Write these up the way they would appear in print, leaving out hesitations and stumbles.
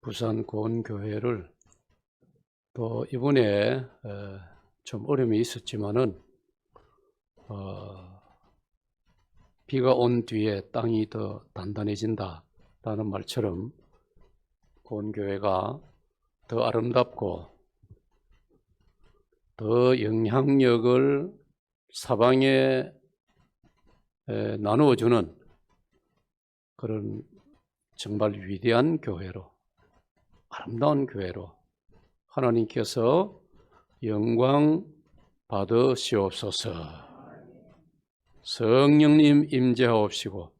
부산 고은교회를 또 이번에 좀 어려움이 있었지만은 비가 온 뒤에 땅이 더 단단해진다라는 말처럼 고은교회가 더 아름답고 더 영향력을 사방에 나누어주는 그런 정말 위대한 교회로, 아름다운 교회로 하나님께서 영광 받으시옵소서. 성령님 임재하옵시고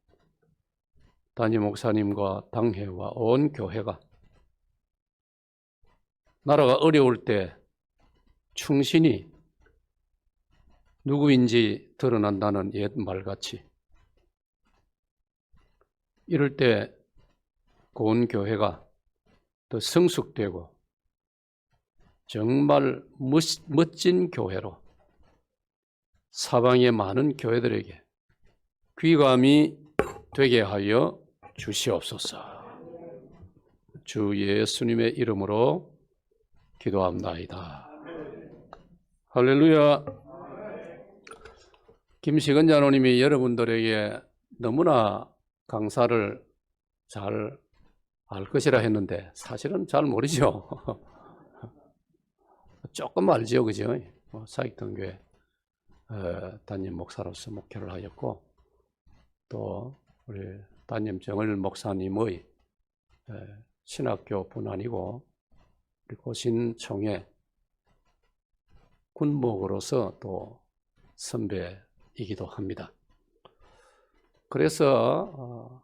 담임 목사님과 당회와 온 교회가 나라가 어려울 때 충신이 누구인지 드러난다는 옛 말같이 이럴 때 고은교회가 더 성숙되고 정말 멋진 교회로 사방의 많은 교회들에게 귀감이 되게 하여 주시옵소서. 주 예수님의 이름으로 기도합나이다. 할렐루야. 김식은 장로님이 여러분들에게 너무나 강사를 잘 알 것이라 했는데 사실은 잘 모르죠. 조금 알지요, 그죠? 사익동교회 담임 목사로서 목회를 하였고, 또 우리 담임 정을 목사님의 신학교 분안이고, 우리 고신총회 군목으로서 또 선배이기도 합니다. 그래서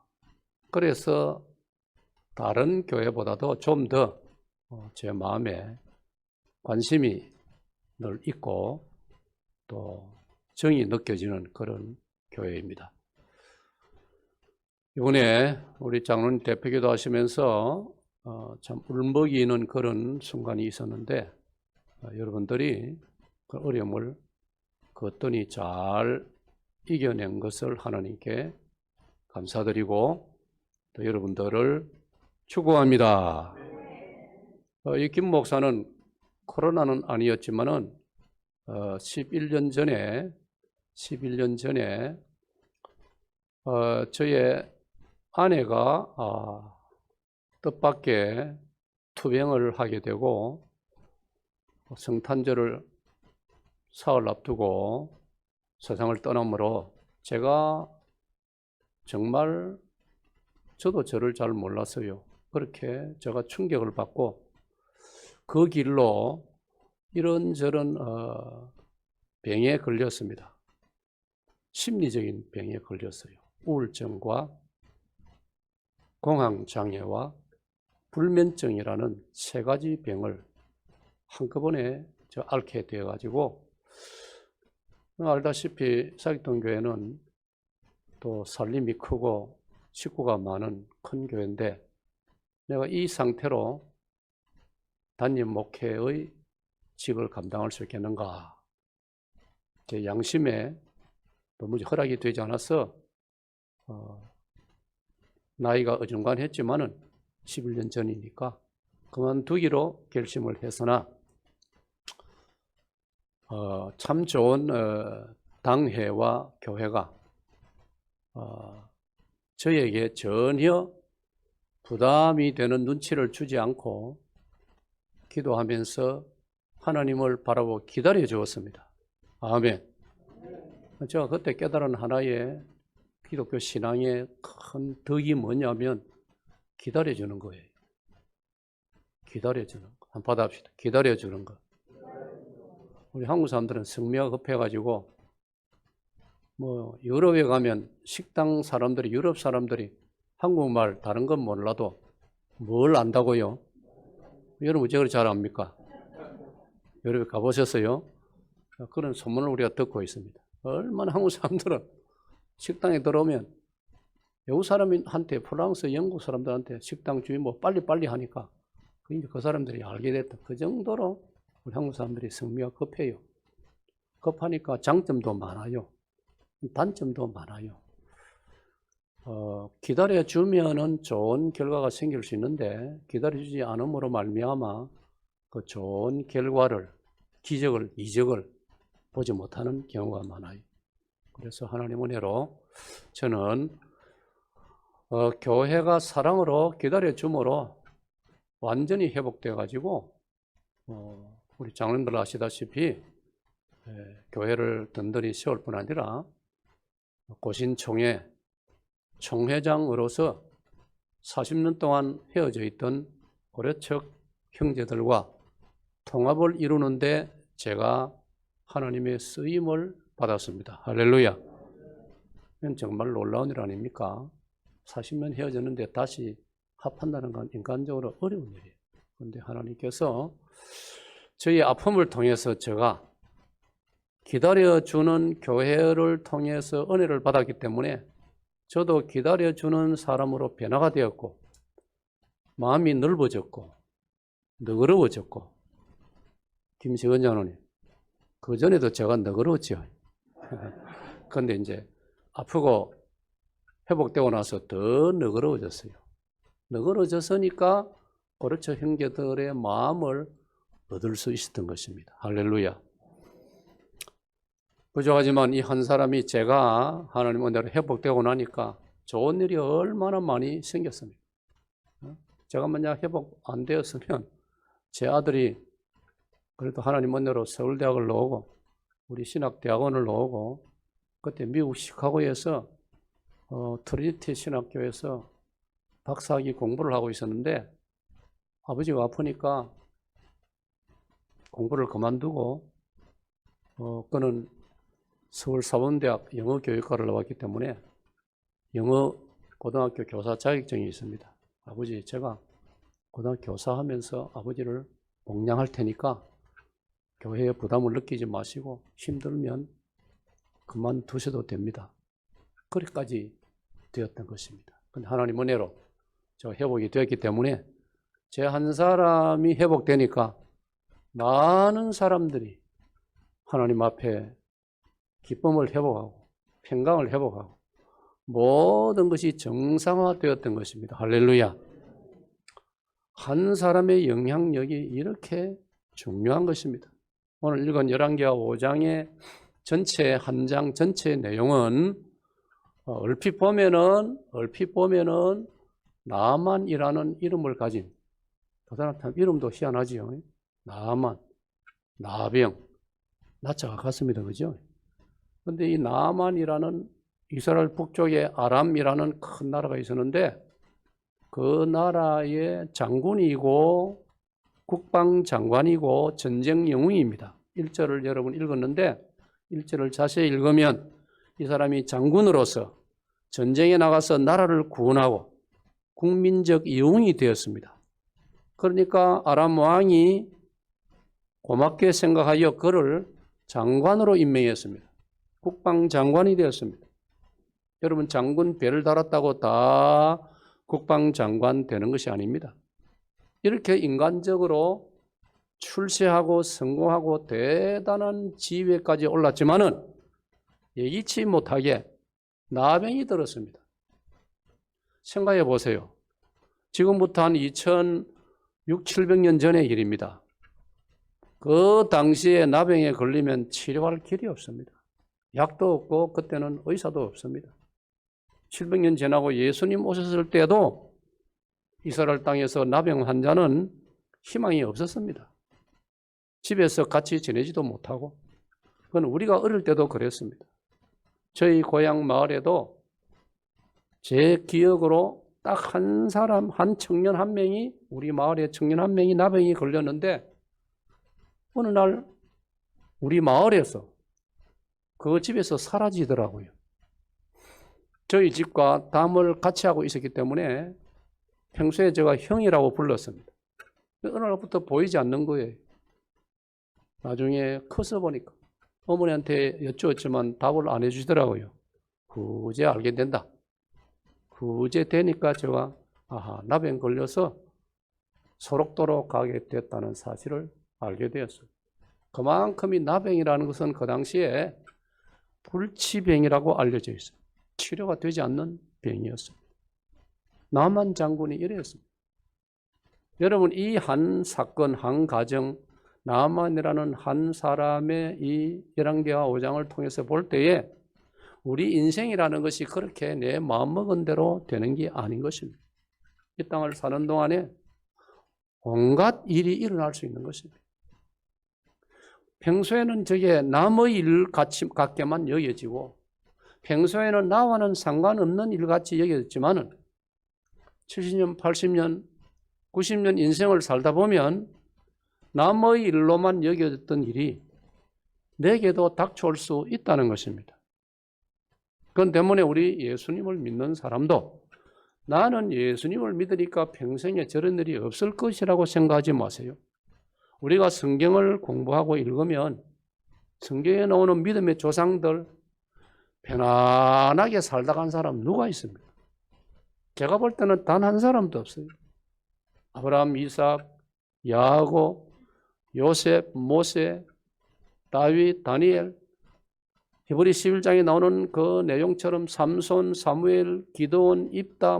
다른 교회보다도 좀 더 제 마음에 관심이 늘 있고 또 정이 느껴지는 그런 교회입니다. 이번에 우리 장로님 대표기도 하시면서 참 울먹이는 그런 순간이 있었는데 여러분들이 그 어려움을 그랬더니 잘 이겨낸 것을 하나님께 감사드리고 또 여러분들을 축복합니다. 이 김 목사는 코로나는 아니었지만은 11년 전에 저의 아내가 뜻밖의 투병을 하게 되고 성탄절을 사흘 앞두고 세상을 떠나므로 제가 정말 저도 저를 잘 몰랐어요. 그렇게 제가 충격을 받고 그 길로 이런저런 병에 걸렸습니다. 심리적인 병에 걸렸어요. 우울증과 공황장애와 불면증이라는 세 가지 병을 한꺼번에 앓게 되어가지고, 알다시피 사익동교회는 또 살림이 크고 식구가 많은 큰 교회인데 내가 이 상태로 담임 목회의 직을 감당할 수 있겠는가, 제 양심에 도무지 허락이 되지 않아서 나이가 어중간했지만은 11년 전이니까 그만두기로 결심을 했으나 참 좋은 당회와 교회가 저에게 전혀 부담이 되는 눈치를 주지 않고 기도하면서 하나님을 바라보고 기다려 주었습니다. 아멘. 제가 그때 깨달은 하나의 기독교 신앙의 큰 덕이 뭐냐면 기다려 주는 거예요. 기다려 주는 거. 한번 받아봅시다. 기다려 주는 거. 우리 한국 사람들은 성미가 급해가지고 유럽에 가면 식당 사람들이, 유럽 사람들이 한국말 다른 건 몰라도 뭘 안다고요? 여러분 어째 그렇게 잘 압니까? 유럽에 가보셨어요? 그런 소문을 우리가 듣고 있습니다. 얼마나 한국 사람들은 식당에 들어오면 외국 사람한테, 프랑스, 영국 사람들한테 식당 주인 빨리빨리 하니까 그 사람들이 알게 됐다. 그 정도로 우리 한국 사람들이 성미가 급해요. 급하니까 장점도 많아요. 단점도 많아요. 기다려주면은 좋은 결과가 생길 수 있는데 기다려주지 않음으로 말미암아 그 좋은 결과를, 기적을, 이적을 보지 못하는 경우가 많아요. 그래서 하나님 은혜로 저는 교회가 사랑으로 기다려줌으로 완전히 회복되어 가지고 우리 장로님들 아시다시피 교회를 든든히 세울 뿐 아니라 고신총회 총회장으로서 40년 동안 헤어져 있던 고려척 형제들과 통합을 이루는데 제가 하나님의 쓰임을 받았습니다. 할렐루야. 이건 정말 놀라운 일 아닙니까? 40년 헤어졌는데 다시 합한다는 건 인간적으로 어려운 일이에요. 그런데 하나님께서 저희 아픔을 통해서 제가 기다려주는 교회를 통해서 은혜를 받았기 때문에 저도 기다려주는 사람으로 변화가 되었고 마음이 넓어졌고 너그러워졌고 김시건 장로님 그전에도 제가 너그러웠죠. 그런데 이제 아프고 회복되고 나서 더 너그러워졌어요. 너그러워졌으니까 고려처 형제들의 마음을 얻을 수 있었던 것입니다. 할렐루야. 부족하지만 이 한 사람이 제가 하나님 은혜로 회복되고 나니까 좋은 일이 얼마나 많이 생겼습니다. 제가 만약 회복 안 되었으면 제 아들이 그래도 하나님 은혜로 서울대학을 나오고 우리 신학대학원을 나오고 그때 미국 시카고에서 트리니티 신학교에서 박사학위 공부를 하고 있었는데 아버지가 아프니까 공부를 그만두고 그는 서울사범대학 영어교육과를 나왔기 때문에 영어 고등학교 교사 자격증이 있습니다. 아버지 제가 고등학교 교사하면서 아버지를 목량할 테니까 교회에 부담을 느끼지 마시고 힘들면 그만두셔도 됩니다. 그리까지 되었던 것입니다. 근데 하나님 은혜로 저 회복이 되었기 때문에 제 한 사람이 회복되니까 많은 사람들이 하나님 앞에 기쁨을 회복하고 평강을 회복하고 모든 것이 정상화되었던 것입니다. 할렐루야. 한 사람의 영향력이 이렇게 중요한 것입니다. 오늘 읽은 열왕기하 5장의 전체 한 장 전체의 내용은 얼핏 보면은 나만이라는 이름을 가진 그 사람 참 이름도 희한하지요. 나만, 나병, 나자가 같습니다. 그죠? 그런데 이 나만이라는 이스라엘 북쪽에 아람이라는 큰 나라가 있었는데 그 나라의 장군이고 국방장관이고 전쟁 영웅입니다. 1절을 여러분 읽었는데 1절을 자세히 읽으면 이 사람이 장군으로서 전쟁에 나가서 나라를 구원하고 국민적 영웅이 되었습니다. 그러니까 아람 왕이 고맙게 생각하여 그를 장관으로 임명했습니다. 국방장관이 되었습니다. 여러분 장군 배를 달았다고 다 국방장관 되는 것이 아닙니다. 이렇게 인간적으로 출세하고 성공하고 대단한 지위까지 올랐지만은 예기치 못하게 나병이 들었습니다. 생각해 보세요. 지금부터 한 2600년 전의 일입니다. 그 당시에 나병에 걸리면 치료할 길이 없습니다. 약도 없고 그때는 의사도 없습니다. 700년 지나고 예수님 오셨을 때도 이스라엘 땅에서 나병 환자는 희망이 없었습니다. 집에서 같이 지내지도 못하고 그건 우리가 어릴 때도 그랬습니다. 저희 고향 마을에도 제 기억으로 딱 한 사람, 한 청년 한 명이 우리 마을에 청년 한 명이 나병이 걸렸는데 어느 날 우리 마을에서 그 집에서 사라지더라고요. 저희 집과 담을 같이 하고 있었기 때문에 평소에 제가 형이라고 불렀습니다. 어느 날부터 보이지 않는 거예요. 나중에 커서 보니까 어머니한테 여쭈었지만 답을 안 해주시더라고요. 그제 알게 된다. 그제 되니까 제가 나병 걸려서 소록도로 가게 됐다는 사실을 알게 되었어요. 그만큼 이 나병이라는 것은 그 당시에 불치병이라고 알려져 있어요. 치료가 되지 않는 병이었습니다. 나만 장군이 이랬습니다. 여러분, 이 한 사건, 한 가정, 나만이라는 한 사람의 이 열왕기하 5장을 통해서 볼 때에 우리 인생이라는 것이 그렇게 내 마음먹은 대로 되는 게 아닌 것입니다. 이 땅을 사는 동안에 온갖 일이 일어날 수 있는 것입니다. 평소에는 저게 남의 일 같게만 여겨지고 평소에는 나와는 상관없는 일같이 여겨졌지만 70년, 80년, 90년 인생을 살다 보면 남의 일로만 여겨졌던 일이 내게도 닥쳐올 수 있다는 것입니다. 그건 때문에 우리 예수님을 믿는 사람도 나는 예수님을 믿으니까 평생에 저런 일이 없을 것이라고 생각하지 마세요. 우리가 성경을 공부하고 읽으면 성경에 나오는 믿음의 조상들 편안하게 살다 간 사람 누가 있습니까? 제가 볼 때는 단 한 사람도 없어요. 아브라함, 이삭, 야고보, 요셉, 모세, 다윗, 다니엘, 히브리 11장에 나오는 그 내용처럼 삼손, 사무엘, 기드온, 입다,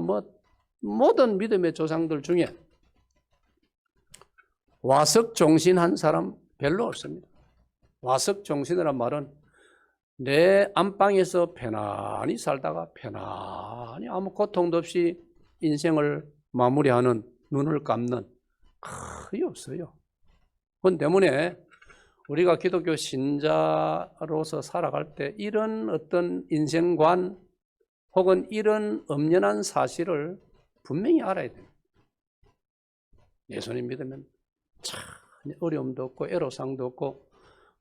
모든 믿음의 조상들 중에 와석종신한 사람 별로 없습니다. 와석종신이란 말은 내 안방에서 편안히 살다가 편안히 아무 고통도 없이 인생을 마무리하는, 눈을 감는 거의 없어요. 그건 때문에 우리가 기독교 신자로서 살아갈 때 이런 어떤 인생관 혹은 이런 엄연한 사실을 분명히 알아야 됩니다. 예수님 믿으면 참 어려움도 없고 애로사항도 없고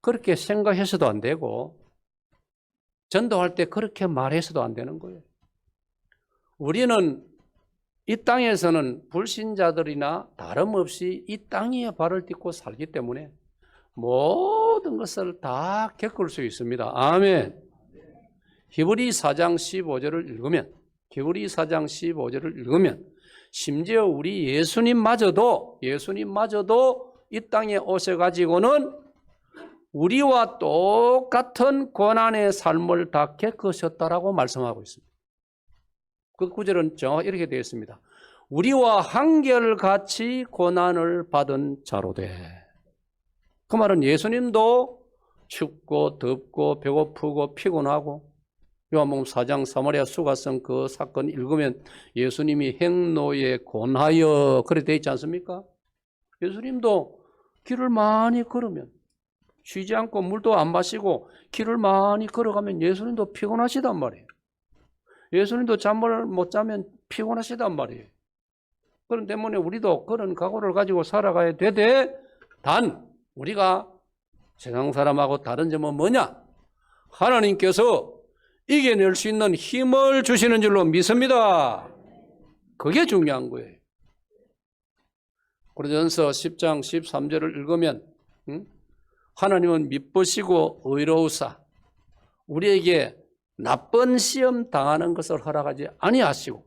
그렇게 생각해서도 안 되고 전도할 때 그렇게 말해서도 안 되는 거예요. 우리는 이 땅에서는 불신자들이나 다름없이 이 땅에 발을 딛고 살기 때문에 모든 것을 다 겪을 수 있습니다. 아멘. 히브리 4장 15절을 읽으면 심지어 우리 예수님마저도 이 땅에 오셔가지고는 우리와 똑같은 고난의 삶을 다 겪으셨다라고 말씀하고 있습니다. 그 구절은 정확히 이렇게 되어 있습니다. 우리와 한결같이 고난을 받은 자로되. 그 말은 예수님도 춥고 덥고 배고프고 피곤하고 요한복음 4장 사마리아 수가성 그 사건 읽으면 예수님이 행로에 곤하여 그렇게 되어 있지 않습니까? 예수님도 길을 많이 걸으면 쉬지 않고 물도 안 마시고 길을 많이 걸어가면 예수님도 피곤하시단 말이에요. 예수님도 잠을 못 자면 피곤하시단 말이에요. 그런 때문에 우리도 그런 각오를 가지고 살아가야 되되 단 우리가 세상 사람하고 다른 점은 뭐냐? 하나님께서 이겨낼 수 있는 힘을 주시는 줄로 믿습니다. 그게 중요한 거예요. 고린도전서 10장 13절을 읽으면 하나님은 미쁘시고 의로우사 우리에게 나쁜 시험 당하는 것을 허락하지 아니하시고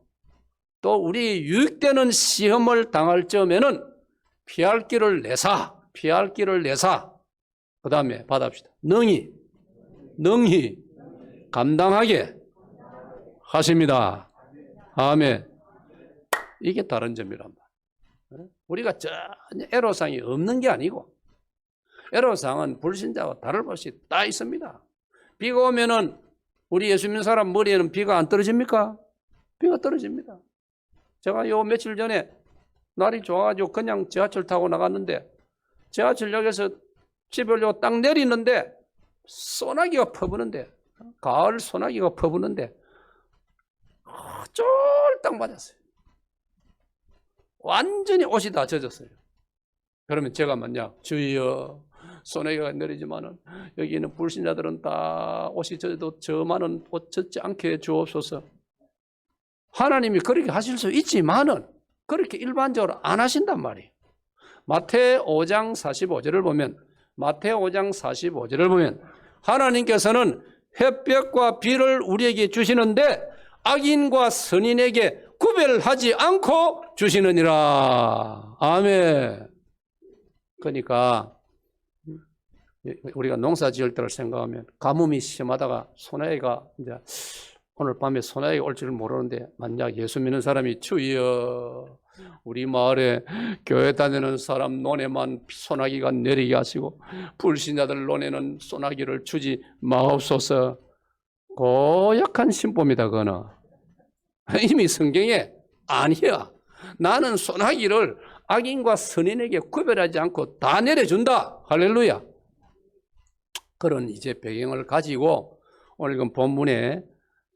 또 우리 유익되는 시험을 당할 점에는 피할 길을 내사 그 다음에 받합시다. 능히 감당하게 하십니다. 아멘. 이게 다른 점이란 말이에요. 우리가 전혀 애로사항이 없는 게 아니고 애로사항은 불신자와 다를 것이 다 있습니다. 비가 오면은 우리 예수 믿는 사람 머리에는 비가 안 떨어집니까? 비가 떨어집니다. 제가 요 며칠 전에 날이 좋아가지고 그냥 지하철 타고 나갔는데 지하철역에서 집에 오려고 딱 내리는데 소나기가 퍼부는데 가을 소나기가 퍼부는데 쫄딱 맞았어요. 완전히 옷이 다 젖었어요. 그러면 제가 만약 주여 소나기가 내리지만은 여기 있는 불신자들은 다 옷이 젖어도 저만은 옷 젖지 않게 주옵소서. 하나님이 그렇게 하실 수 있지만은 그렇게 일반적으로 안 하신단 말이에요. 마태오 5장 45절을 보면 하나님께서는 햇볕과 비를 우리에게 주시는데 악인과 선인에게 구별하지 않고 주시느니라. 아멘. 그러니까 우리가 농사 지을 때를 생각하면 가뭄이 심하다가 소나기가 이제 오늘 밤에 소나기가 올 줄 모르는데 만약 예수 믿는 사람이 주여 우리 마을에 교회 다니는 사람 논에만 소나기가 내리게 하시고 불신자들 논에는 소나기를 주지 마옵소서. 고약한 신보입니다. 그거는 이미 성경에 아니야. 나는 소나기를 악인과 선인에게 구별하지 않고 다 내려준다. 할렐루야. 그런 이제 배경을 가지고 오늘 그 본문에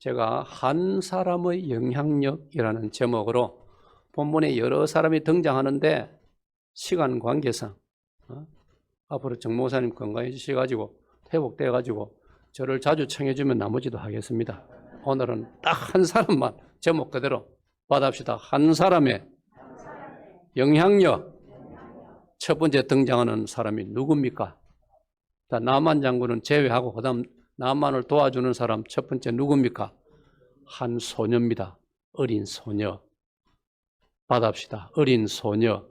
제가 한 사람의 영향력이라는 제목으로 본문에 여러 사람이 등장하는데 시간 관계상 앞으로 정 목사님 건강해지셔가지고 회복돼가지고 저를 자주 청해주면 나머지도 하겠습니다. 오늘은 딱 한 사람만 제목 그대로 받합시다. 한 사람의 영향력. 첫 번째 등장하는 사람이 누굽니까? 나만 장군은 제외하고 그 다음 나만을 도와주는 사람 첫 번째 누굽니까? 한 소녀입니다. 어린 소녀. 받합시다. 어린 소녀.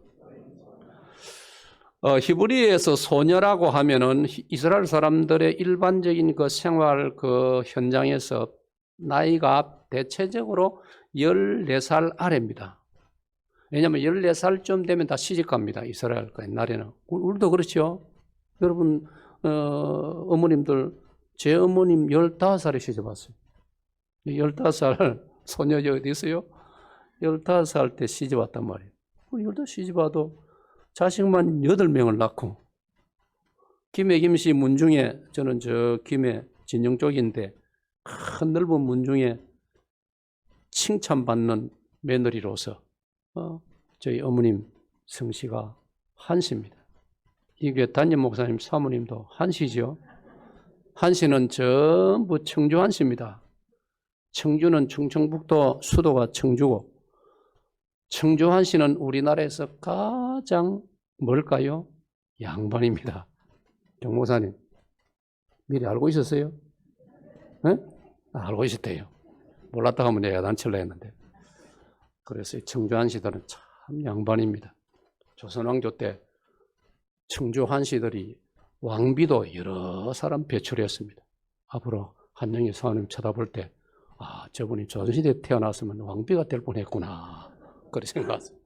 히브리에서 소녀라고 하면은 이스라엘 사람들의 일반적인 그 생활 그 현장에서 나이가 대체적으로 14살 아래입니다. 왜냐하면 14살쯤 되면 다 시집갑니다. 이스라엘 그 옛날에는. 우리도 그렇죠. 여러분 어머님들 제 어머님 15살에 시집왔어요. 15살 소녀 어디 있어요? 15살 때 시집왔단 말이에요. 15 시집와도 자식만 8명을 낳고 김해 김씨 문중에 저는 저 김해 진영 쪽인데 큰 넓은 문중에 칭찬받는 며느리로서 저희 어머님 성씨가 한씨입니다. 이게 담임 목사님 사모님도 한씨죠. 한씨는 전부 청주 한씨입니다. 청주는 충청북도 수도가 청주고 청주 한씨는 우리나라에서 가장 뭘까요? 양반입니다. 정 목사님 미리 알고 있었어요? 네? 알고 있었대요. 몰랐다 하면 내가 야단칠라 했는데. 그래서 청주 한씨들은 참 양반입니다. 조선왕조 때 청주 한씨들이 왕비도 여러 사람 배출했습니다. 앞으로 한영희 사모님 쳐다볼 때 저분이 조선시대에 태어났으면 왕비가 될 뻔했구나. 그렇게 생각했어요.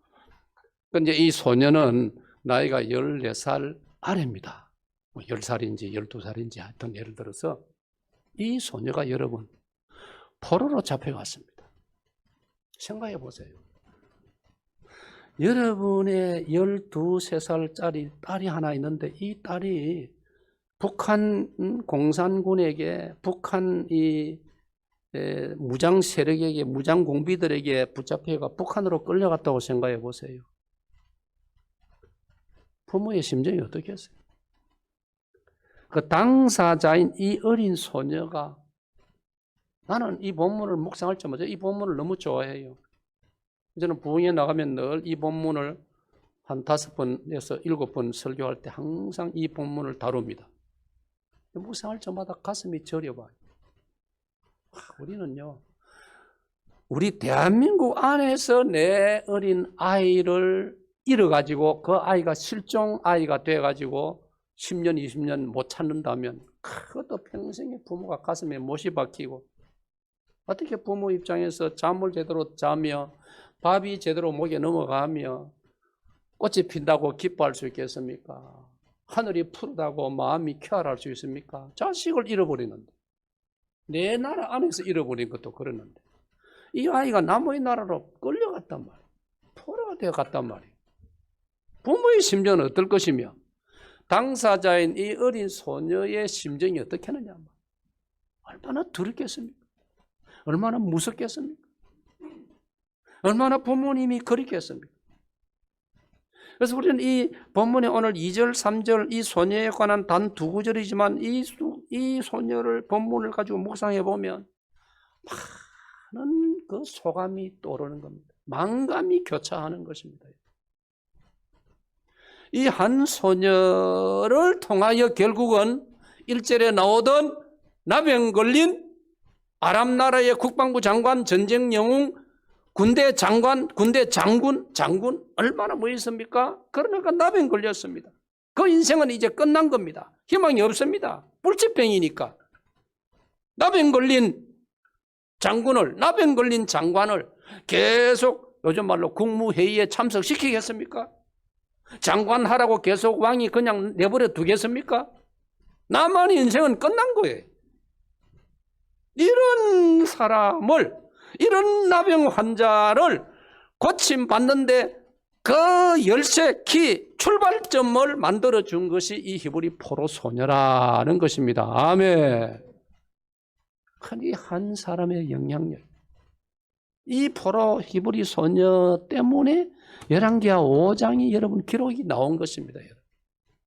근데 이 소녀는 나이가 14살 아래입니다. 10살인지 12살인지 하여튼 예를 들어서 이 소녀가 여러분 포로로 잡혀갔습니다. 생각해 보세요. 여러분의 13살짜리 딸이 하나 있는데 이 딸이 북한 공산군에게 북한 이 무장 세력에게 무장 공비들에게 붙잡혀가 북한으로 끌려갔다고 생각해 보세요. 부모의 심정이 어떻겠어요? 그 당사자인 이 어린 소녀가 나는 이 본문을 묵상할 때마다 이 본문을 너무 좋아해요. 저는 부흥에 나가면 늘 이 본문을 한 5번에서 7번 설교할 때 항상 이 본문을 다룹니다. 묵상할 때마다 가슴이 저려봐요. 우리는요, 우리 대한민국 안에서 내 어린 아이를 잃어가지고 그 아이가 실종 아이가 돼가지고 10년, 20년 못 찾는다면 그것도 평생에 부모가 가슴에 못이 박히고 어떻게 부모 입장에서 잠을 제대로 자며 밥이 제대로 목에 넘어가며 꽃이 핀다고 기뻐할 수 있겠습니까? 하늘이 푸르다고 마음이 쾌활할 수 있습니까? 자식을 잃어버리는데 내 나라 안에서 잃어버린 것도 그러는데 이 아이가 남의 나라로 끌려갔단 말이에요. 포로가 되어갔단 말이에요. 부모의 심정은 어떨 것이며 당사자인 이 어린 소녀의 심정이 어떻게 하느냐. 얼마나 두렵겠습니까? 얼마나 무섭겠습니까? 얼마나 부모님이 그립겠습니까? 그래서 우리는 이 본문의 오늘 2절, 3절 이 소녀에 관한 단 2구절이지만 이 소녀를 본문을 가지고 묵상해 보면 많은 그 소감이 떠오르는 겁니다. 망감이 교차하는 것입니다. 이 한 소녀를 통하여 결국은 1절에 나오던 나병 걸린 아람 나라의 국방부 장관, 전쟁 영웅, 군대 장관, 군대 장군 얼마나 뭐 있습니까? 그러니까 나병 걸렸습니다. 그 인생은 이제 끝난 겁니다. 희망이 없습니다. 불치병이니까. 나병 걸린 장군을, 나병 걸린 장관을 계속 요즘 말로 국무회의에 참석시키겠습니까? 장관하라고 계속 왕이 그냥 내버려 두겠습니까? 나만의 인생은 끝난 거예요. 이런 사람을, 이런 나병 환자를 고침받는데 그 열쇠, 키, 출발점을 만들어준 것이 이 히브리 포로 소녀라는 것입니다. 아멘. 이 한 사람의 영향력. 이 포로 히브리 소녀 때문에 열왕기하 5장이 여러분 기록이 나온 것입니다.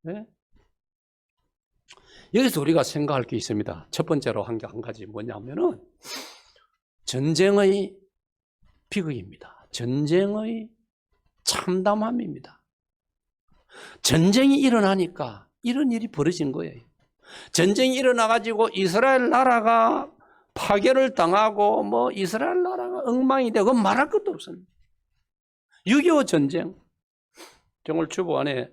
네? 여기서 우리가 생각할 게 있습니다. 첫 번째로 한 가지 뭐냐면은 전쟁의 비극입니다. 전쟁의 참담함입니다. 전쟁이 일어나니까 이런 일이 벌어진 거예요. 전쟁이 일어나가지고 이스라엘 나라가 파괴를 당하고 뭐 이스라엘 나라가 엉망이 되고 말할 것도 없습니다. 6.25 전쟁. 정월 주보안에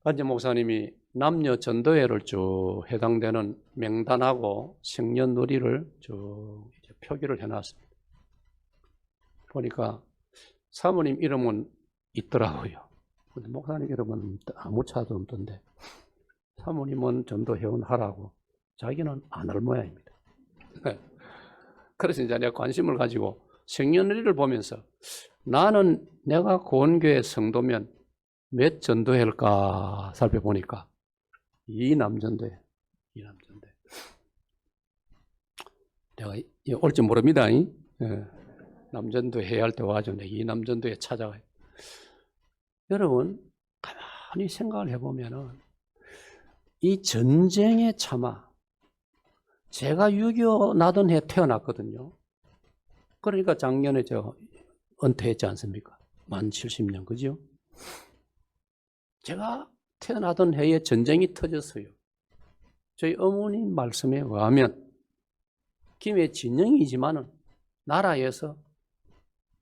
간지 목사님이 남녀 전도회를 쭉 해당되는 명단하고 생년월일을 쭉 표기를 해놨습니다. 보니까 사모님 이름은 있더라고요. 근데 목사님 이름은 아무 차도 없던데 사모님은 전도회원 하라고 자기는 안 할 모양입니다. 그래서 이제 내가 관심을 가지고 생년월일을 보면서 나는 내가 고원교회 성도면 몇 전도회일까 살펴보니까 이 남전도회. 내가 올지 모릅니다. 남전도회 해야 할 때 와가지고 내가 이 남전도회 찾아가요. 여러분 가만히 생각을 해보면은 이 전쟁의 참화, 제가 6.25 나던 해 태어났거든요. 그러니까 작년에 저 은퇴했지 않습니까? 만 70년, 그죠? 제가 태어나던 해에 전쟁이 터졌어요. 저희 어머님 말씀에 의하면 김해 진영이지만은 나라에서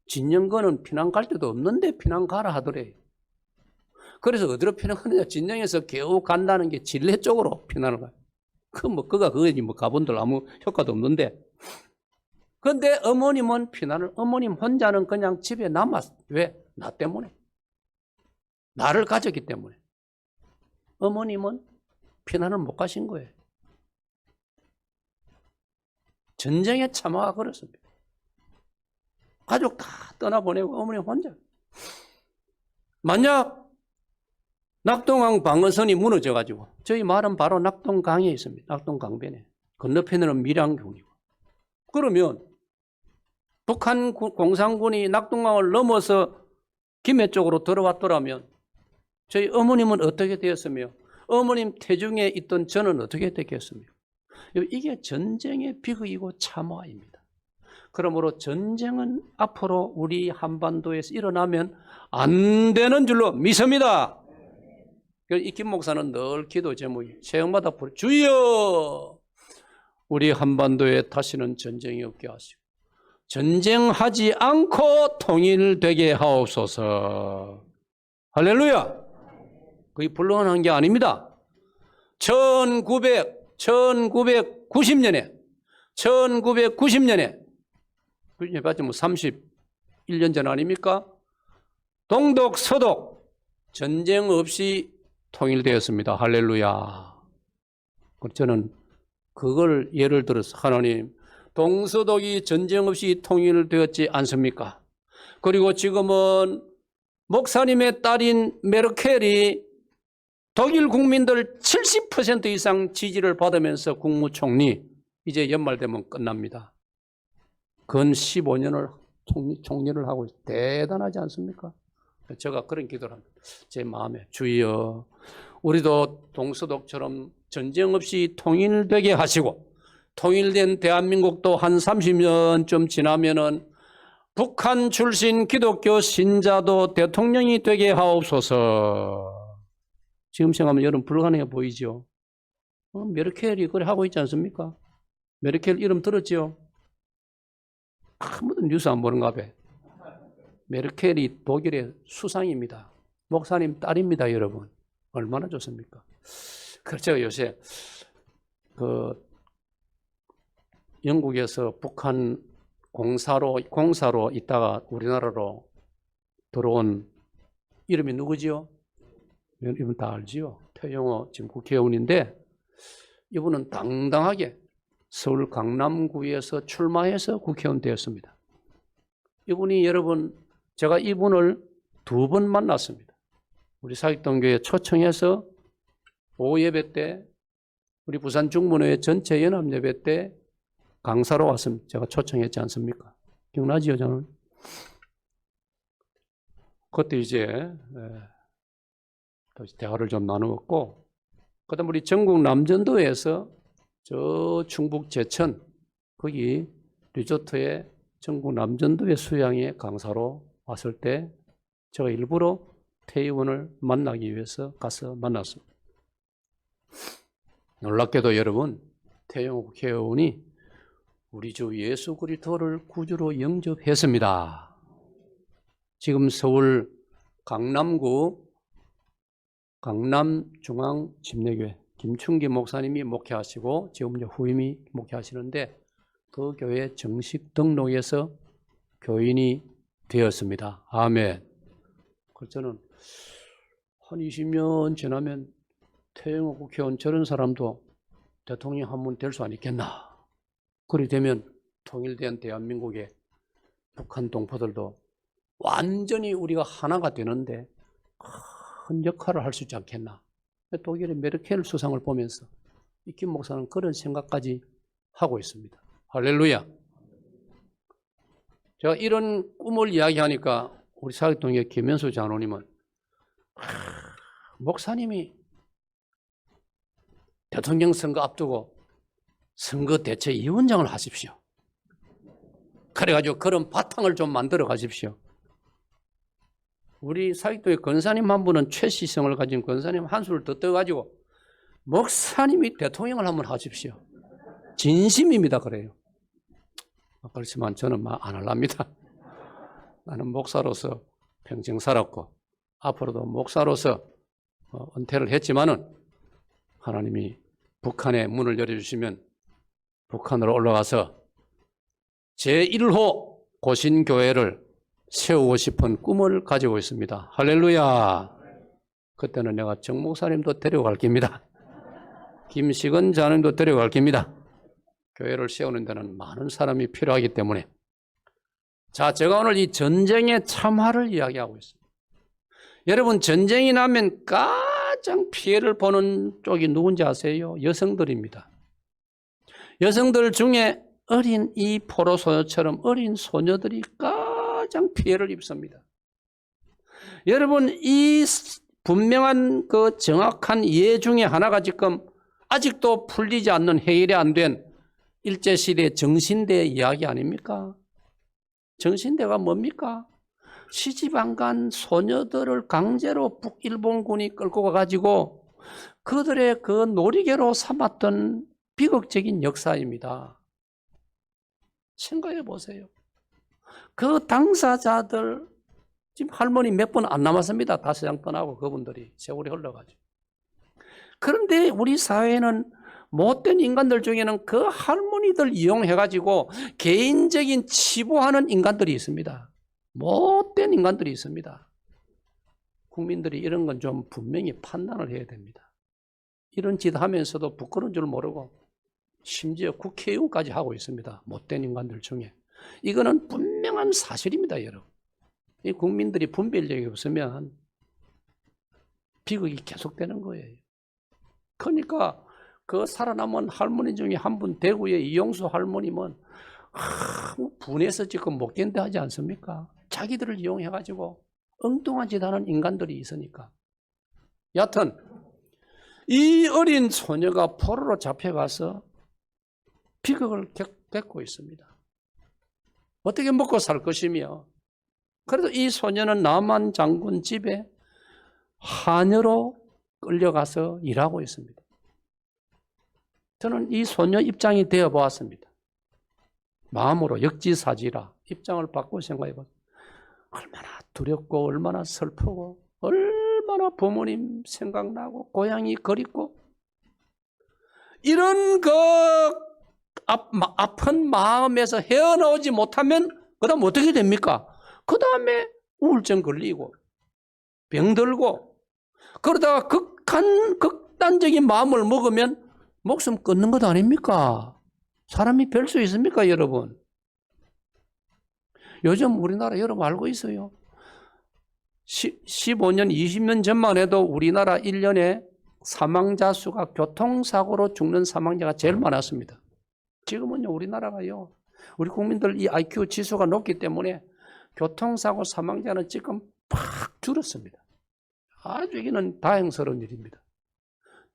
진영거는 피난 갈 데도 없는데 피난 가라 하더래요. 그래서 어디로 피난 가느냐? 진영에서 겨우 간다는 게 진례 쪽으로 피난을 가요. 그거지 뭐 가본들 아무 효과도 없는데. 그런데 어머님은 어머님 혼자는 그냥 집에 남았어. 왜? 나 때문에. 나를 가졌기 때문에. 어머님은 피난을 못 가신 거예요. 전쟁의 참화가 그렇습니다. 가족 다 떠나보내고 어머니 혼자. 만약 낙동강 방어선이 무너져가지고 저희 마을은 바로 낙동강에 있습니다. 낙동강변에. 건너편에는 밀양군이고. 그러면 북한 공산군이 낙동강을 넘어서 김해 쪽으로 들어왔더라면 저희 어머님은 어떻게 되었으며 어머님 태중에 있던 저는 어떻게 됐겠습니까? 이게 전쟁의 비극이고 참화입니다. 그러므로 전쟁은 앞으로 우리 한반도에서 일어나면 안 되는 줄로 믿습니다. 이 김 목사는 늘 기도 제목이 새해마다 주여 우리 한반도에 다시는 전쟁이 없게 하시고 전쟁하지 않고 통일되게 하옵소서. 할렐루야. 그게 불가능한 게 아닙니다. 1990년에 그게 봤지 뭐 31년 전 아닙니까? 동독 서독 전쟁 없이 통일되었습니다. 할렐루야. 저는 그걸 예를 들어서 하나님 동서독이 전쟁 없이 통일되었지 않습니까? 그리고 지금은 목사님의 딸인 메르켈이 독일 국민들 70% 이상 지지를 받으면서 국무총리 이제 연말 되면 끝납니다. 근 15년을 총리를 하고 대단하지 않습니까? 제가 그런 기도를 합니다. 제 마음에 주여 우리도 동서독처럼 전쟁 없이 통일되게 하시고 통일된 대한민국도 한 30년쯤 지나면은 북한 출신 기독교 신자도 대통령이 되게 하옵소서. 지금 생각하면 여러분 불가능해 보이죠? 메르켈이 그래 하고 있지 않습니까? 메르켈 이름 들었죠? 아무도 뉴스 안 보는가 봐. 메르켈이 독일의 수상입니다. 목사님 딸입니다, 여러분. 얼마나 좋습니까? 그렇죠. 요새 영국에서 북한 공사로 있다가 우리나라로 들어온 이름이 누구지요? 이분 다 알지요? 태영호 지금 국회의원인데 이분은 당당하게 서울 강남구에서 출마해서 국회의원 되었습니다. 이분이 여러분 제가 이분을 2번 만났습니다. 우리 사익동교회 초청해서 오예배 때 우리 부산 중문회 전체 연합예배 때 강사로 왔습니다. 제가 초청했지 않습니까? 기억나지요 저는? 그때 이제 대화를 좀 나누었고 그 다음 우리 전국 남전도에서 저 충북 제천 거기 리조트에 전국 남전도의 수양회 강사로 왔을 때 제가 일부러 태 의원을 만나기 위해서 가서 만났습니다. 놀랍게도 여러분 태영호 국회의원이 우리 주 예수 그리스도를 구주로 영접했습니다. 지금 서울 강남구 강남중앙집례교회 김충기 목사님이 목회하시고 지금 후임이 목회하시는데 그 교회 정식 등록해서 교인이 되었습니다. 아멘. 그래서 저는 한 20년 지나면 태영호 국회의원 저런 사람도 대통령 한 분 될 수 아니겠나. 그리 되면 통일된 대한민국의 북한 동포들도 완전히 우리가 하나가 되는데 큰 역할을 할 수 있지 않겠나. 독일의 메르켈 수상을 보면서 이 김 목사는 그런 생각까지 하고 있습니다. 할렐루야. 제가 이런 꿈을 이야기하니까 우리 사역동의 김현수 장로님은 목사님이 대통령 선거 앞두고 선거 대책위원장을 하십시오. 그래가지고 그런 바탕을 좀 만들어 가십시오. 우리 사익도의 권사님 한 분은 최시성을 가진 권사님 한 수를 더 떠가지고 목사님이 대통령을 한번 하십시오. 진심입니다. 그래요. 그렇지만 저는 안 할랍니다. 나는 목사로서 평생 살았고 앞으로도 목사로서 은퇴를 했지만은 하나님이 북한의 문을 열어주시면 북한으로 올라가서 제1호 고신교회를 세우고 싶은 꿈을 가지고 있습니다. 할렐루야. 그때는 내가 정 목사님도 데려갈 겁니다. 김식은 장로님도 데려갈 겁니다. 교회를 세우는 데는 많은 사람이 필요하기 때문에. 자, 제가 오늘 이 전쟁의 참화를 이야기하고 있습니다. 여러분, 전쟁이 나면 가장 피해를 보는 쪽이 누군지 아세요? 여성들입니다. 여성들 중에 어린 이 포로 소녀처럼 어린 소녀들이 가장 피해를 입습니다. 여러분, 이 분명한 그 정확한 이해 중에 하나가 지금 아직도 풀리지 않는 해결이 안 된 일제시대 정신대 이야기 아닙니까? 정신대가 뭡니까? 시집 안 간 소녀들을 강제로 북일본군이 끌고 가가지고 그들의 그 놀이개로 삼았던 비극적인 역사입니다. 생각해 보세요. 그 당사자들 지금 할머니 몇 분 안 남았습니다. 다시장 떠나고 그분들이 세월이 흘러가지고. 그런데 우리 사회는 못된 인간들 중에는 그 할머니들 이용해가지고 개인적인 치부하는 인간들이 있습니다. 못된 인간들이 있습니다. 국민들이 이런 건 좀 분명히 판단을 해야 됩니다. 이런 짓 하면서도 부끄러운 줄 모르고 심지어 국회의원까지 하고 있습니다. 못된 인간들 중에. 이거는 분명한 사실입니다, 여러분. 이 국민들이 분별력이 없으면 비극이 계속되는 거예요. 그러니까 그 살아남은 할머니 중에 한 분 대구의 이용수 할머님은 분해서 지금 못 견뎌하지 않습니까? 자기들을 이용해가지고 엉뚱한 짓 하는 인간들이 있으니까. 여하튼 이 어린 소녀가 포로로 잡혀가서 비극을 겪고 있습니다. 어떻게 먹고 살 것이며, 그래도 이 소녀는 남한 장군 집에 하녀로 끌려가서 일하고 있습니다. 저는 이 소녀 입장이 되어 보았습니다. 마음으로 역지사지라 입장을 바꾸고 생각해 보세요. 얼마나 두렵고 얼마나 슬프고 얼마나 부모님 생각나고 고향이 그립고 이런 그 아픈 마음에서 헤어나오지 못하면 그 다음 어떻게 됩니까? 그 다음에 우울증 걸리고 병들고 그러다가 극단적인 마음을 먹으면 목숨 끊는 것 아닙니까? 사람이 별 수 있습니까, 여러분? 요즘 우리나라 여러분 알고 있어요. 15년, 20년 전만 해도 우리나라 1년에 사망자 수가 교통사고로 죽는 사망자가 제일 많았습니다. 지금은요, 우리나라가요, 우리 국민들 이 IQ 지수가 높기 때문에 교통사고 사망자는 지금 팍 줄었습니다. 아주 이거는 다행스러운 일입니다.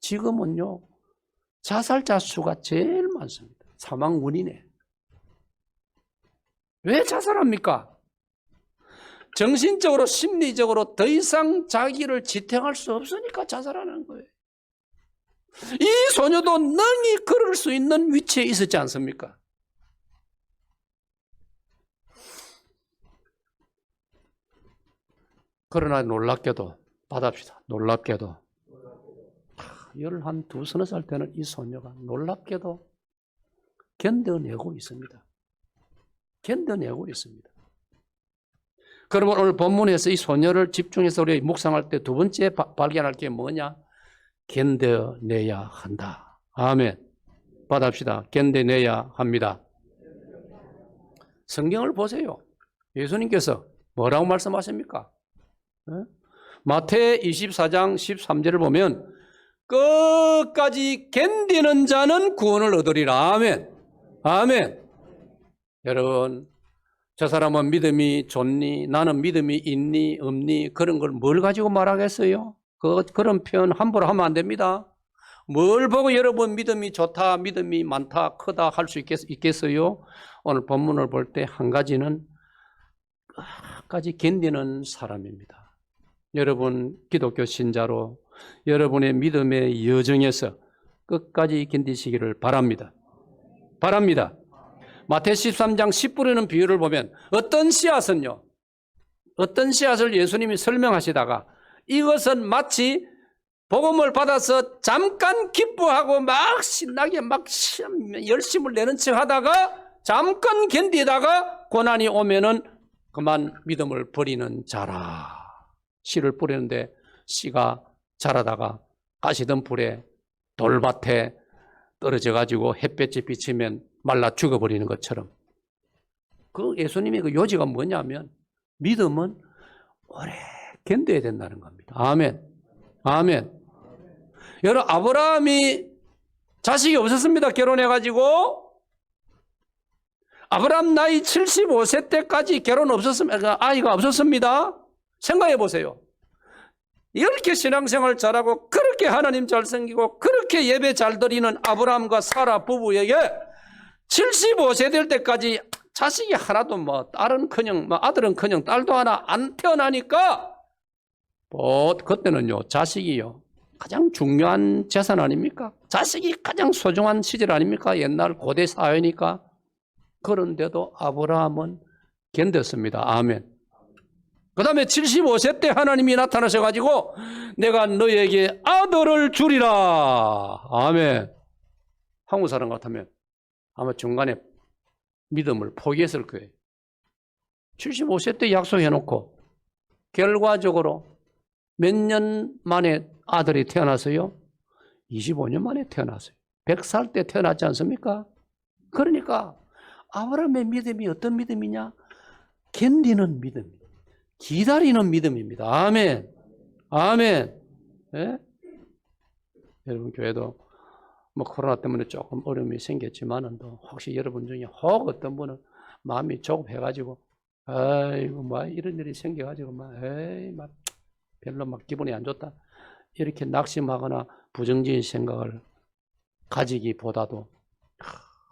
지금은요, 자살자 수가 제일 많습니다. 사망 원인에. 왜 자살합니까? 정신적으로, 심리적으로 더 이상 자기를 지탱할 수 없으니까 자살하는 거예요. 이 소녀도 능히 걸을 수 있는 위치에 있었지 않습니까? 그러나 놀랍게도, 받합시다. 놀랍게도 12, 서너 살 때는 이 소녀가 놀랍게도 견뎌내고 있습니다. 견뎌내고 있습니다. 그러면 오늘 본문에서 이 소녀를 집중해서 우리 묵상할 때 두 번째 발견할 게 뭐냐? 견뎌내야 한다. 아멘. 받합시다. 견뎌내야 합니다. 성경을 보세요. 예수님께서 뭐라고 말씀하십니까? 마태 24장 13절을 보면 끝까지 견디는 자는 구원을 얻으리라. 아멘. 아멘. 여러분, 저 사람은 믿음이 좋니? 나는 믿음이 있니? 없니? 그런 걸 뭘 가지고 말하겠어요? 그런 표현 함부로 하면 안 됩니다. 뭘 보고 여러분 믿음이 좋다, 믿음이 많다, 크다 할 수 있겠어요? 오늘 본문을 볼 때 한 가지는 끝까지 견디는 사람입니다. 여러분 기독교 신자로 여러분의 믿음의 여정에서 끝까지 견디시기를 바랍니다. 바랍니다. 마태 13장 10불에는 비유를 보면 어떤 씨앗은요, 어떤 씨앗을 예수님이 설명하시다가 이것은 마치 복음을 받아서 잠깐 기뻐하고 막 신나게 막 열심을 내는 척 하다가 잠깐 견디다가 고난이 오면은 그만 믿음을 버리는 자라. 씨를 뿌리는데 씨가 자라다가 가시던 불에 돌밭에 떨어져 가지고 햇볕이 비치면 말라 죽어버리는 것처럼, 그 예수님의 그 요지가 뭐냐면 믿음은 오래 견뎌야 된다는 겁니다. 아멘. 아멘. 여러분, 아브라함이 자식이 없었습니다. 결혼해가지고. 아브라함 나이 75세 때까지 결혼 없었습니다. 아이가 없었습니다. 생각해 보세요. 이렇게 신앙생활 잘하고 그렇게 하나님 잘 섬기고 그렇게 예배 잘 드리는 아브라함과 사라 부부에게 75세 될 때까지 자식이 하나도 딸은커녕 아들은커녕 딸도 하나 안 태어나니까 그때는요, 자식이요 가장 중요한 재산 아닙니까? 자식이 가장 소중한 시절 아닙니까? 옛날 고대 사회니까. 그런데도 아브라함은 견뎠습니다. 아멘. 그 다음에 75세 때 하나님이 나타나셔가지고 내가 너에게 아들을 주리라. 아멘. 한국 사람 같으면 아마 중간에 믿음을 포기했을 거예요. 75세 때 약속해놓고 결과적으로 몇 년 만에 아들이 태어났어요? 25년 만에 태어났어요. 100살 때 태어났지 않습니까? 그러니까 아브라함의 믿음이 어떤 믿음이냐? 견디는 믿음, 기다리는 믿음입니다. 아멘. 아멘. 예? 여러분 교회도 코로나 때문에 조금 어려움이 생겼지만은 혹시 여러분 중에 혹 어떤 분은 마음이 조급해가지고 아이고 이런 일이 생겨가지고 별로 기분이 안 좋다 이렇게 낙심하거나 부정적인 생각을 가지기보다도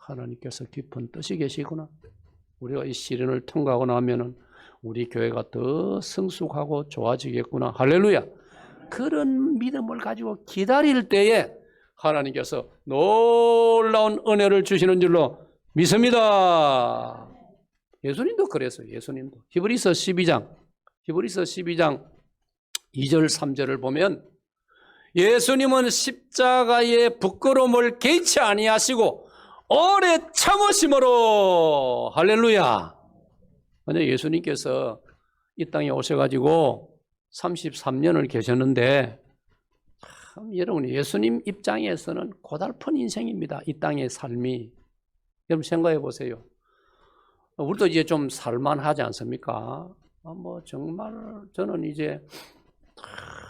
하나님께서 깊은 뜻이 계시구나. 우리가 이 시련을 통과하고 나면은 우리 교회가 더 성숙하고 좋아지겠구나. 할렐루야. 그런 믿음을 가지고 기다릴 때에 하나님께서 놀라운 은혜를 주시는 줄로 믿습니다. 예수님도 그랬어요. 예수님도. 히브리서 12장 2절 3절을 보면 예수님은 십자가의 부끄러움을 개의치 아니하시고 오래 참으심으로 할렐루야. 근데 예수님께서 이 땅에 오셔가지고 33년을 계셨는데 참 여러분 예수님 입장에서는 고달픈 인생입니다. 이 땅의 삶이. 여러분 생각해 보세요. 우리도 이제 좀 살만하지 않습니까? 뭐 정말 저는 이제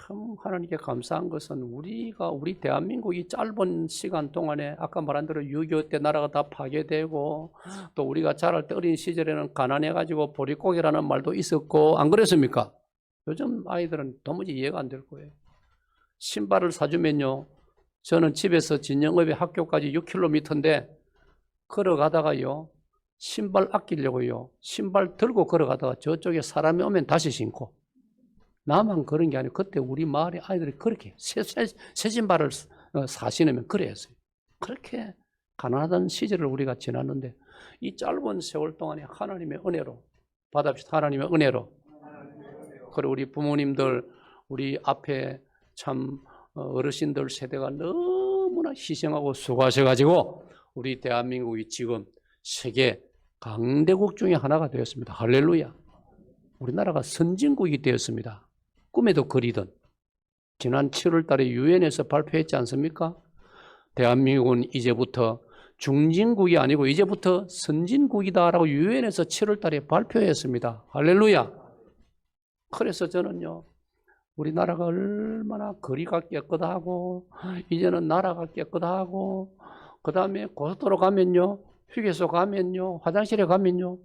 참 하나님께 감사한 것은 우리 대한민국이 짧은 시간 동안에 아까 말한 대로 6.25 때 나라가 다 파괴되고 또 우리가 자랄 때 어린 시절에는 가난해가지고 보릿고개라는 말도 있었고 안 그랬습니까? 요즘 아이들은 도무지 이해가 안 될 거예요. 신발을 사주면요. 저는 집에서 진영읍에 학교까지 6km인데 걸어가다가요. 신발 아끼려고요. 신발 들고 걸어가다가 저쪽에 사람이 오면 다시 신고. 나만 그런 게 아니고 그때 우리 마을의 아이들이 그렇게 새 신발을 사시면 그랬어요. 그렇게 가난하던 시절을 우리가 지났는데 이 짧은 세월 동안에 하나님의 은혜로 받아봅시다. 하나님의 은혜로. 그리고 우리 부모님들 우리 앞에 참 어르신들 세대가 너무나 희생하고 수고하셔가지고 우리 대한민국이 지금 세계 강대국 중에 하나가 되었습니다. 할렐루야. 우리나라가 선진국이 되었습니다. 꿈에도 그리던 지난 7월 달에 유엔에서 발표했지 않습니까? 대한민국은 이제부터 중진국이 아니고 이제부터 선진국이다라고 유엔에서 7월 달에 발표했습니다. 할렐루야. 그래서 저는요. 우리나라가 얼마나 거리가 깨끗하고 이제는 나라가 깨끗하고 그 다음에 고속도로 가면요. 휴게소 가면요. 화장실에 가면요.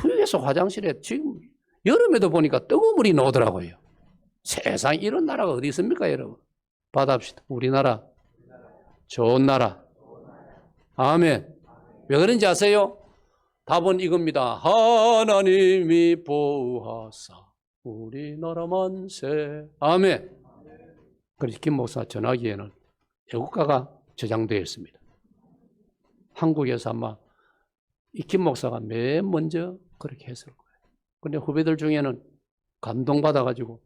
휴게소 화장실에 지금 여름에도 보니까 뜨거운 물이 나오더라고요. 세상에 이런 나라가 어디 있습니까 여러분? 받아봅시다. 우리나라 좋은 나라. 아멘. 왜 그런지 아세요? 답은 이겁니다. 하나님이 보호하사 우리나라 만세. 아멘. 그래서 김 목사 전화기에는 애국가가 저장되어 있습니다. 한국에서 아마 이 김 목사가 맨 먼저 그렇게 했을 거예요. 근데 후배들 중에는 감동받아가지고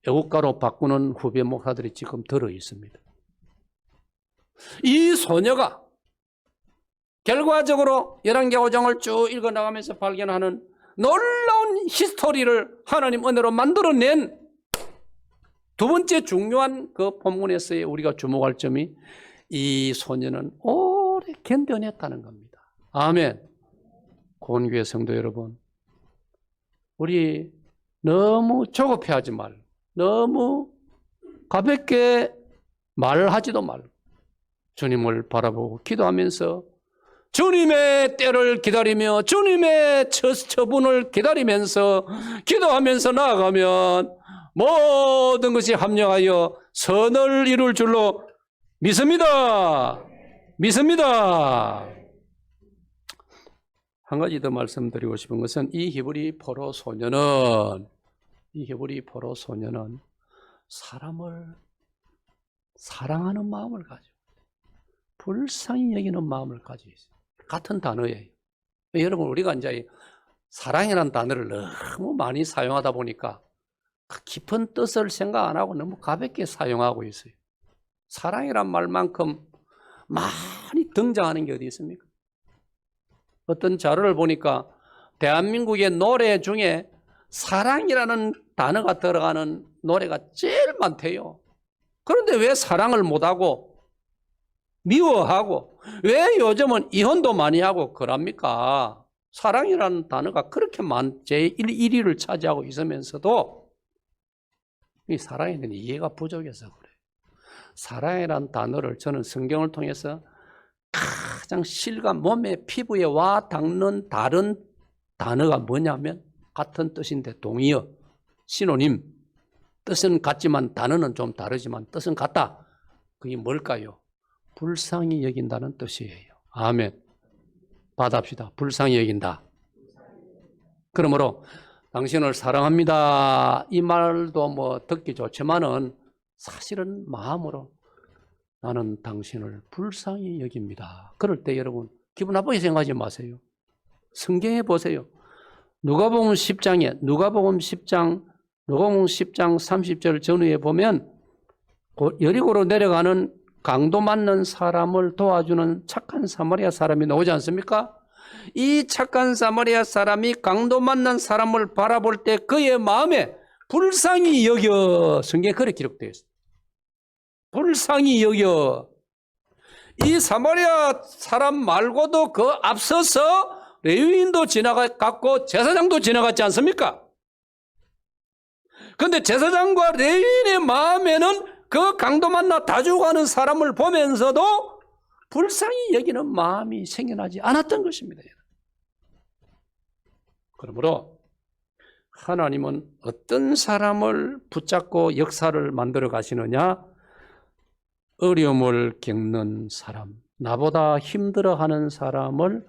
애국가로 바꾸는 후배 목사들이 지금 들어 있습니다. 이 소녀가 결과적으로 열왕기 5장을 쭉 읽어나가면서 발견하는 놀라운 히스토리를 하나님 은혜로 만들어낸 두 번째 중요한 그 본문에서의 우리가 주목할 점이 이 소녀는 오래 견뎌냈다는 겁니다. 아멘. 고은교회 성도 여러분, 우리 너무 조급해하지 말고 너무 가볍게 말하지도 말고 주님을 바라보고 기도하면서 주님의 때를 기다리며 주님의 처분을 기다리면서 기도하면서 나아가면 모든 것이 합력하여 선을 이룰 줄로 믿습니다. 믿습니다. 한 가지 더 말씀드리고 싶은 것은 이 히브리 포로 소녀는 사람을 사랑하는 마음을 가지고 불쌍히 여기는 마음을 가지고 있어요. 같은 단어예요. 여러분 우리가 이제 사랑이라는 단어를 너무 많이 사용하다 보니까 그 깊은 뜻을 생각 안 하고 너무 가볍게 사용하고 있어요. 사랑이란 말만큼 많이 등장하는 게 어디 있습니까? 어떤 자료를 보니까 대한민국의 노래 중에 사랑이라는 단어가 들어가는 노래가 제일 많대요. 그런데 왜 사랑을 못하고 미워하고 왜 요즘은 이혼도 많이 하고 그럽니까? 사랑이라는 단어가 그렇게 제1위를 차지하고 있으면서도 이 사랑에 대한 이해가 부족해서 그래요. 사랑이라는 단어를 저는 성경을 통해서 가장 실감, 몸의 피부에 와 닿는 다른 단어가 뭐냐면 같은 뜻인데 동의어, 시노님. 뜻은 같지만 단어는 좀 다르지만 뜻은 같다. 그게 뭘까요? 불쌍히 여긴다는 뜻이에요. 아멘. 받아봅시다. 불쌍히 여긴다. 그러므로 당신을 사랑합니다. 이 말도 뭐 듣기 좋지만은 사실은 마음으로 나는 당신을 불쌍히 여깁니다. 그럴 때 여러분 기분 나쁘게 생각하지 마세요. 성경에 보세요. 누가복음 10장 30절 전후에 보면 여리고로 내려가는 강도 맞는 사람을 도와주는 착한 사마리아 사람이 나오지 않습니까? 이 착한 사마리아 사람이 강도 맞는 사람을 바라볼 때 그의 마음에 불쌍히 여겨, 성경에 그렇게 기록되어 있습니다. 불쌍히 여겨. 이 사마리아 사람 말고도 그 앞서서 레위인도 지나갔고 제사장도 지나갔지 않습니까? 그런데 제사장과 레위인의 마음에는 그 강도 만나 다 죽어가는 사람을 보면서도 불쌍히 여기는 마음이 생겨나지 않았던 것입니다. 그러므로 하나님은 어떤 사람을 붙잡고 역사를 만들어 가시느냐? 어려움을 겪는 사람, 나보다 힘들어하는 사람을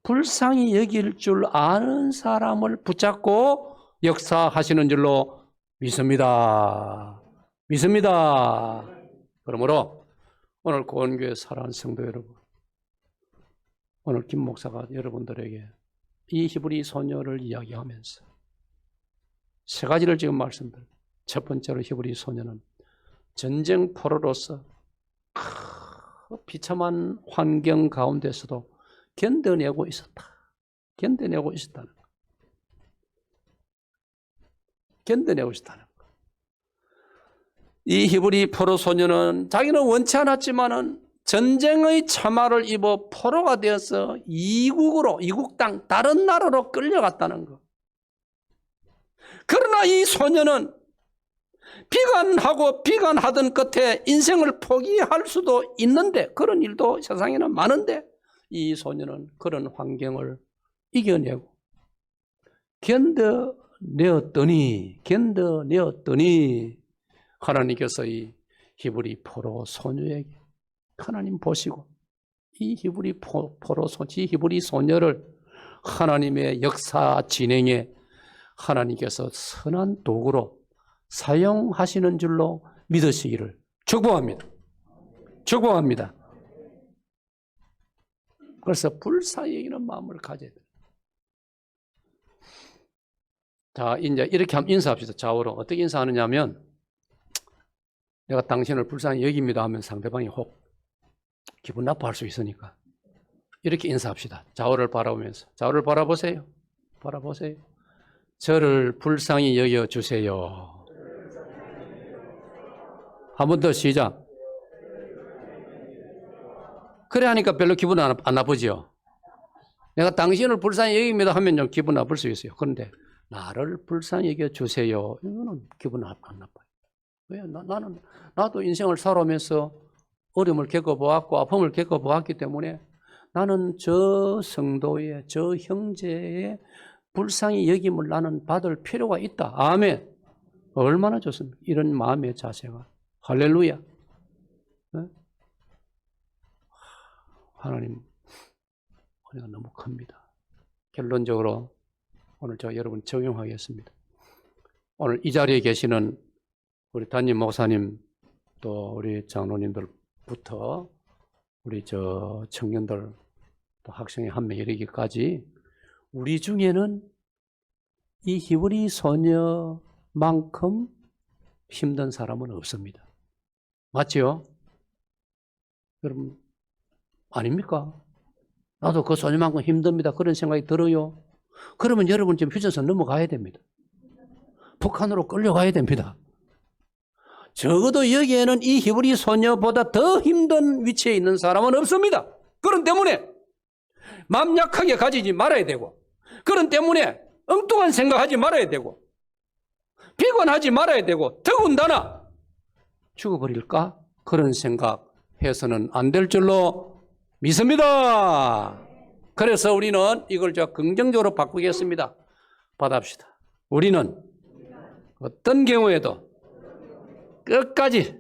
불쌍히 여길 줄 아는 사람을 붙잡고 역사하시는 줄로 믿습니다. 믿습니다. 그러므로 오늘 고원교회 사랑하는 성도 여러분, 오늘 김 목사가 여러분들에게 이 히브리 소녀를 이야기하면서 세 가지를 지금 말씀드립니다. 첫 번째로 히브리 소녀는 전쟁 포로로서 비참한 환경 가운데서도 견뎌내고 있었다. 견뎌내고 있었다는 것. 견뎌내고 있었다는 것. 이 히브리 포로 소녀는 자기는 원치 않았지만은 전쟁의 참화를 입어 포로가 되어서 이국 땅 다른 나라로 끌려갔다는 것. 그러나 이 소녀는 비관하던 끝에 인생을 포기할 수도 있는데, 그런 일도 세상에는 많은데 이 소녀는 그런 환경을 이겨내고 견뎌내었더니 하나님께서 이 히브리 포로 소녀에게 하나님 보시고 이 히브리 히브리 소녀를 하나님의 역사 진행에 하나님께서 선한 도구로 사용하시는 줄로 믿으시기를 축복합니다. 축복합니다. 그래서 불쌍히 여기는 마음을 가져야 돼요. 자, 이제 이렇게 한번 인사합시다. 좌우로. 어떻게 인사하느냐면, 내가 당신을 불쌍히 여깁니다 하면 상대방이 혹 기분 나빠할 수 있으니까 이렇게 인사합시다. 좌우를 바라보면서. 좌우를 바라보세요. 바라보세요. 저를 불쌍히 여겨주세요. 한 번 더 시작. 그래 하니까 별로 기분 안 나쁘죠. 내가 당신을 불쌍히 여깁니다 하면 좀 기분 나쁠 수 있어요. 그런데 나를 불쌍히 여겨주세요. 이거는 기분 안 나빠요. 왜? 나도 인생을 살아오면서 어려움을 겪어보았고 아픔을 겪어보았기 때문에 나는 저 성도의, 저 형제의 불쌍히 여김을 나는 받을 필요가 있다. 아멘. 얼마나 좋습니까? 이런 마음의 자세가. 할렐루야. 네? 하나님 은혜가 너무 큽니다. 결론적으로 오늘 제가 여러분 적용하겠습니다. 오늘 이 자리에 계시는 우리 담임 목사님 또 우리 장로님들부터 우리 청년들 또 학생의 한 명 이르기까지 우리 중에는 이 히브리 소녀만큼 힘든 사람은 없습니다. 맞지요? 여러분 아닙니까? 나도 그 소녀만큼 힘듭니다. 그런 생각이 들어요. 그러면 여러분 지금 휴전선 넘어가야 됩니다. 북한으로 끌려가야 됩니다. 적어도 여기에는 이 히브리 소녀보다 더 힘든 위치에 있는 사람은 없습니다. 그런 때문에 마음 약하게 가지지 말아야 되고, 그런 때문에 엉뚱한 생각하지 말아야 되고, 비관하지 말아야 되고, 더군다나 죽어버릴까? 그런 생각해서는 안 될 줄로 믿습니다. 그래서 우리는 이걸 긍정적으로 바꾸겠습니다. 받아봅시다. 우리는 어떤 경우에도 끝까지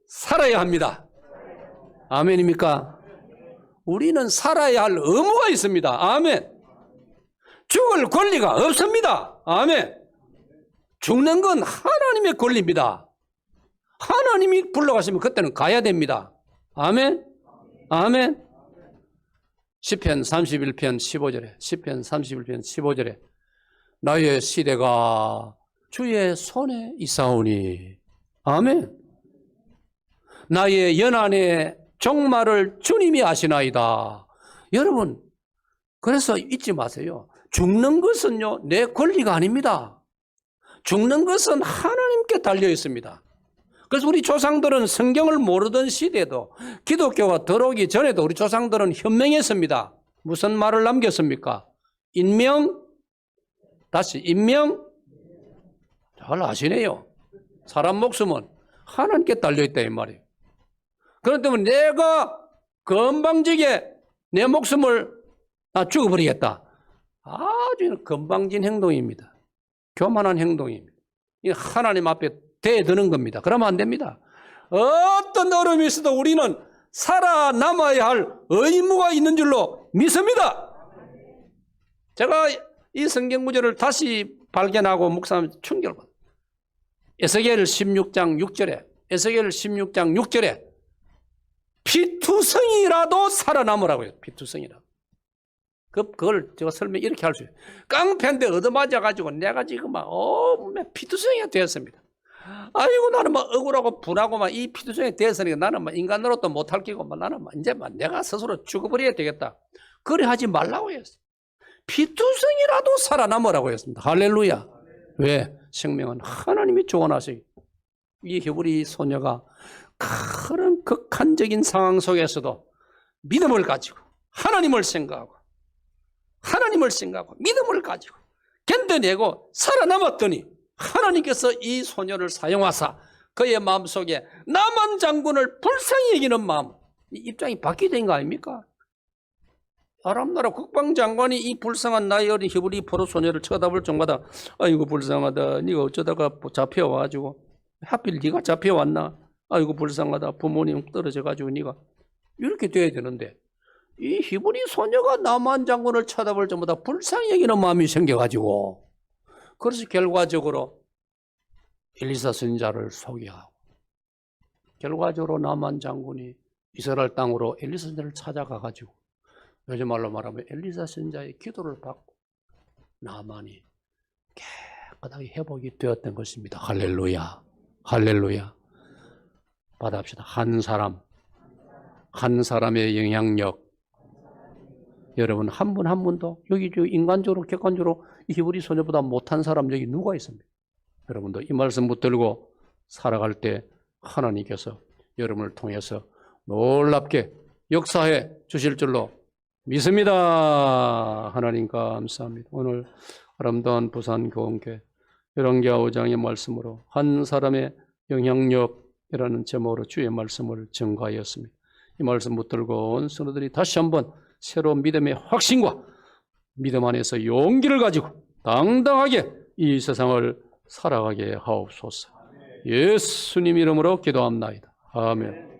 살아야 합니다. 아멘입니까? 우리는 살아야 할 의무가 있습니다. 아멘. 죽을 권리가 없습니다. 아멘. 죽는 건 하나님의 권리입니다. 하나님이 불러가시면 그때는 가야 됩니다. 아멘. 아멘. 시편 31편 15절에 시편 31편 15절에 나의 시대가 주의 손에 있사오니. 아멘. 나의 연한의 종말을 주님이 아시나이다. 여러분, 그래서 잊지 마세요. 죽는 것은요, 내 권리가 아닙니다. 죽는 것은 하나님께 달려 있습니다. 그래서 우리 조상들은 성경을 모르던 시대에도 기독교가 들어오기 전에도 우리 조상들은 현명했습니다. 무슨 말을 남겼습니까? 인명, 다시 인명, 잘 아시네요. 사람 목숨은 하나님께 달려있다 이 말이에요. 그렇기 때문에 내가 건방지게 내 목숨을 죽어버리겠다. 아주 건방진 행동입니다. 교만한 행동입니다. 이 하나님 앞에 대드는 겁니다. 그러면 안 됩니다. 어떤 어려움이 있어도 우리는 살아남아야 할 의무가 있는 줄로 믿습니다. 제가 이 성경 구절을 다시 발견하고 묵상하면서 충격을 받아요. 에스겔 16장 6절에 에스겔 16장 6절에 피투성이라도 살아남으라고 해요. 피투성이라도. 그걸 제가 설명 이렇게 할 수 있어요. 깡패인데 얻어맞아가지고 내가 지금 막 피투성이가 되었습니다. 아이고 나는 막 억울하고 분하고 막 이 피투성이 되었으니까 나는 막 인간으로도 못할 끼고 막 나는 막 이제 막 내가 스스로 죽어버려야 되겠다. 그래 하지 말라고 했어요. 피투성이라도 살아남으라고 했습니다. 할렐루야. 왜? 생명은 하나님이 조언하시기. 이 히브리 소녀가 그런 극한적인 상황 속에서도 믿음을 가지고 하나님을 생각하고 믿음을 가지고 견뎌내고 살아남았더니 하나님께서 이 소녀를 사용하사 그의 마음속에 나만 장군을 불쌍히 여기는 마음, 이 입장이 바뀌게 된 거 아닙니까? 아람나라 국방장관이 이 불쌍한 나이 어린 히브리 포로 소녀를 쳐다볼 정마다 아이고 불쌍하다. 네가 어쩌다가 잡혀와가지고 하필 네가 잡혀왔나? 아이고 불쌍하다. 부모님 떨어져가지고 네가 이렇게 돼야 되는데 이 히브리 소녀가 나만 장군을 쳐다볼 정마다 불쌍히 여기는 마음이 생겨가지고 그래서 결과적으로 엘리사 선지자를 소개하고 결과적으로 나만 장군이 이스라엘 땅으로 엘리사 선지자를 찾아가가지고 요즘 말로 말하면 엘리사 선지자의 기도를 받고 나만이 깨끗하게 회복이 되었던 것입니다. 할렐루야. 할렐루야. 받아합시다. 한 사람의 영향력. 여러분 한 분 한 분도 여기 인간적으로 객관적으로 이 히브리 소녀보다 못한 사람 여기 누가 있습니까? 여러분도 이 말씀 붙들고 살아갈 때 하나님께서 여러분을 통해서 놀랍게 역사해 주실 줄로 믿습니다. 하나님 감사합니다. 오늘 아름다운 부산교원교회 열왕기하 5장의 말씀으로 한 사람의 영향력이라는 제목으로 주의 말씀을 증거하였습니다. 이 말씀 붙들고 온 성도들이 다시 한번 새로운 믿음의 확신과 믿음 안에서 용기를 가지고 당당하게 이 세상을 살아가게 하옵소서. 예수님 이름으로 기도합나이다. 아멘.